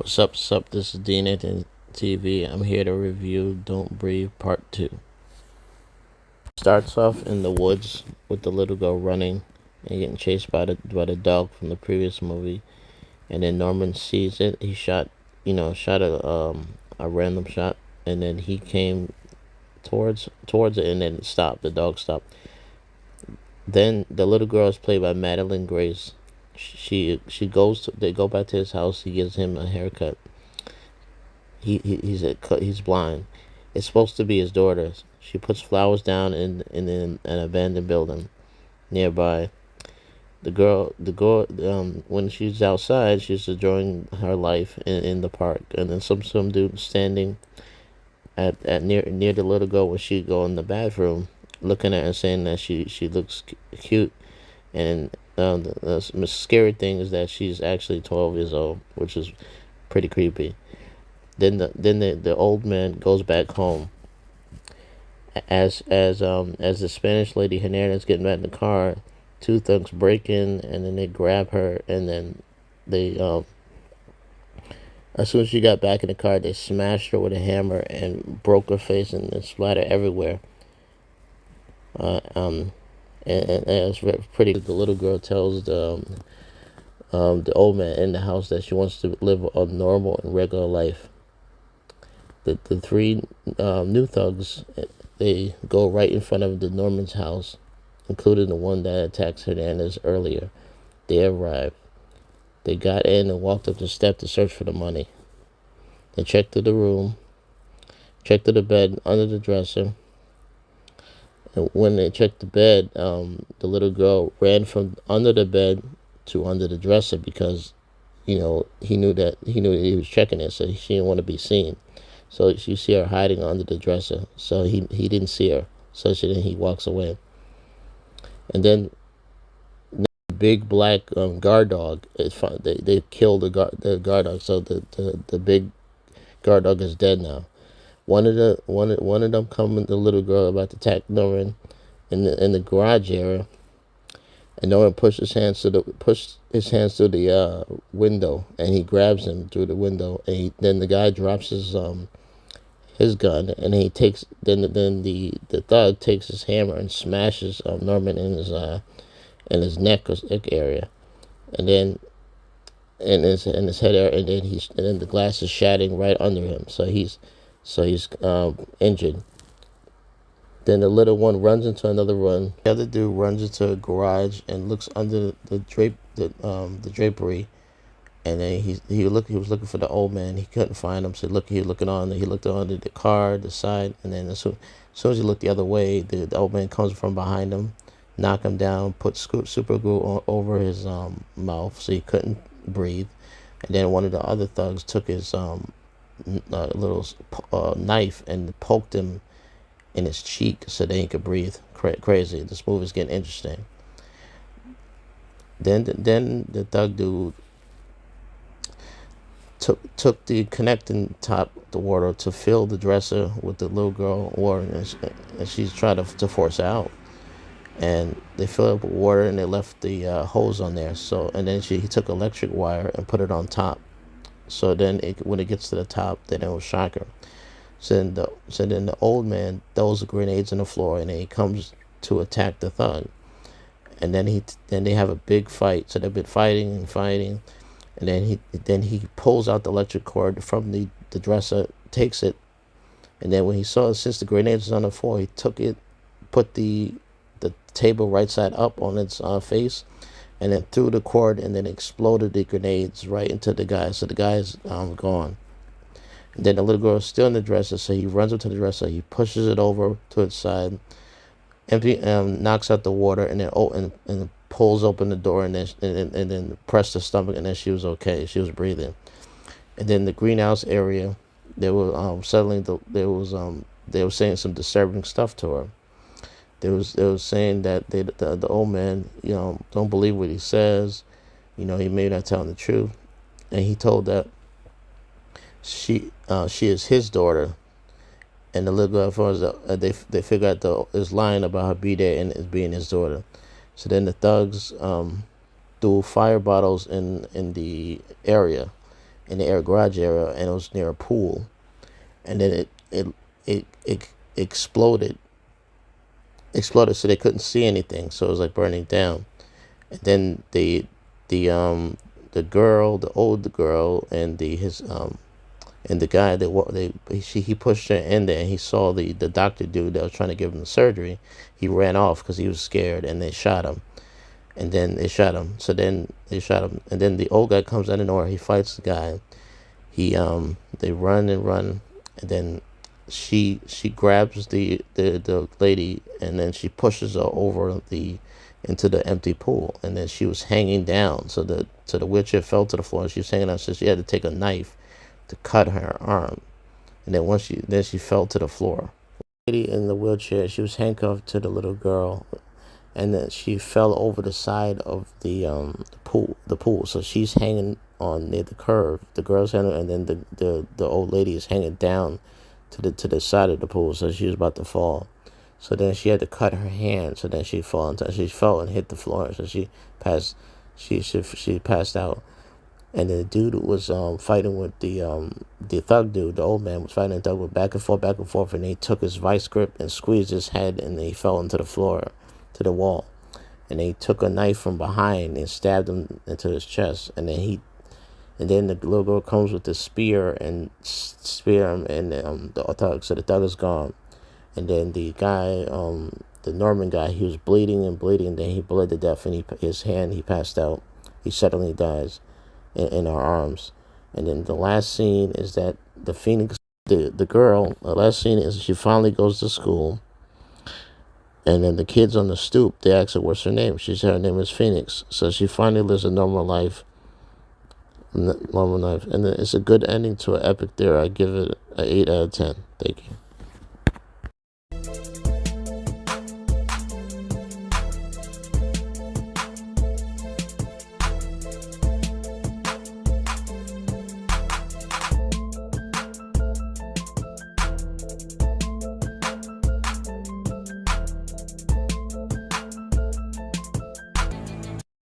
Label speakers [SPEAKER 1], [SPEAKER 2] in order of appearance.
[SPEAKER 1] What's up? This is Dean Nathan TV. I'm here to review Don't Breathe Part 2. Starts off in the woods with the little girl running and getting chased by the dog from the previous movie. And then Norman sees it. He shot a random shot, and then he came towards it, and then it stopped. The dog stopped. Then the little girl is played by Madeline Grace. They go back to his house. He gives him a haircut. He's blind. It's supposed to be his daughter. She puts flowers down in an abandoned building nearby. The girl, when she's outside, she's enjoying her life in the park, and then some dude standing at near the little girl when she go in the bathroom, looking at her, saying that she looks cute, and the scary thing is that she's actually 12 years old, which is pretty creepy. Then the old man goes back home. As the Spanish lady Hernandez getting back in the car, two thugs break in, and then they grab her, and then they as soon as she got back in the car, they smashed her with a hammer and broke her face, and it splattered everywhere. Uh, um, and it's pretty. The little girl tells the old man in the house that she wants to live a normal and regular life. The three new thugs, they go right in front of the Norman's house, including the one that attacked Hernandez earlier. They arrived. They got in and walked up the step to search for the money. They checked through the room, checked through the bed, under the dresser. And when they checked the bed, the little girl ran from under the bed to under the dresser because, he knew that he was checking it, so she didn't want to be seen. So you see her hiding under the dresser. So he didn't see her. So he walks away. And then the big black guard dog is fine. They killed the guard dog. So the big guard dog is dead now. One of them coming the little girl about to attack Norman in the garage area, and Norman pushed his hands through the window, and he grabs him through the window, and then the guy drops his gun, and he takes then the thug takes his hammer and smashes Norman in his neck area, and then in his head area, and then the glass is shattering right under him, so he's injured. Then the little one runs into another room. The other dude runs into a garage and looks under the drapery, and then he was looking for the old man. He couldn't find him, so he was looking on. He looked under the car, the side, and then as soon as he looked the other way, the old man comes from behind him, knock him down, put super glue over his mouth so he couldn't breathe, and then one of the other thugs took his little knife and poked him in his cheek so that he could breathe. Crazy. This movie's getting interesting. Then the thug dude took the connecting top the water to fill the dresser with the little girl water, and she's trying to force her out. And they filled up with water, and they left the hose on there. So and then he took electric wire and put it on top. So then when it gets to the top, then it will shock her. So then the old man throws the grenades on the floor, and then he comes to attack the thug. And then they have a big fight. So they've been fighting and fighting. And then he pulls out the electric cord from the dresser, takes it, and then when he saw, since the grenades was on the floor, he took it, put the table right side up on its face, and then threw the cord, and then exploded the grenades right into the guy. So the guy's gone. And then the little girl is still in the dresser, so he runs up to the dresser, he pushes it over to its side, knocks out the water, and then pulls open the door, and then pressed the stomach, and then she was okay. She was breathing. And then the greenhouse area, they were they were saying some disturbing stuff to her. They was saying that the old man, don't believe what he says. He may not tell the truth, and he told that she is his daughter, and the little girl, as far as they figured out is lying about her be there and as being his daughter. So then the thugs threw fire bottles in the area, in the air garage area, and it was near a pool, and then it exploded, so they couldn't see anything, so it was like burning down. And then the the girl, the old girl, and the guy he pushed her in there, and he saw the doctor dude that was trying to give him the surgery. He ran off because he was scared, and they shot him. And then they shot him. So then they shot him, and then the old guy comes out of nowhere. He fights the guy. They run and run, and then she grabs the lady, and then she pushes her over the into the empty pool, and then she was hanging down. So the wheelchair fell to the floor, and she was hanging down. So she had to take a knife to cut her arm, and then she fell to the floor. The lady in the wheelchair, she was handcuffed to the little girl, and then she fell over the side of the pool. The pool. So she's hanging on near the curve. The girl's hanging, and then the old lady is hanging down to the side of the pool. So she was about to fall. So then she had to cut her hand. So then she fell and hit the floor. So she passed. She passed out. And the dude was fighting with the thug dude. The old man was fighting the thug with back and forth, and he took his vice grip and squeezed his head, and he fell into the floor, to the wall. And they took a knife from behind and stabbed him into his chest. And then the little girl comes with the spear and spear him, and the thug. So the thug is gone. And then the guy, the Norman guy, he was bleeding and bleeding. Then he bled to death, and he passed out. He suddenly dies in our arms. And then the last scene is that the Phoenix, the girl, the last scene is she finally goes to school. And then the kids on the stoop, they ask her what's her name. She said her name is Phoenix. So she finally lives a normal life. And it's a good ending to an epic there. I give it an 8 out of 10. Thank you.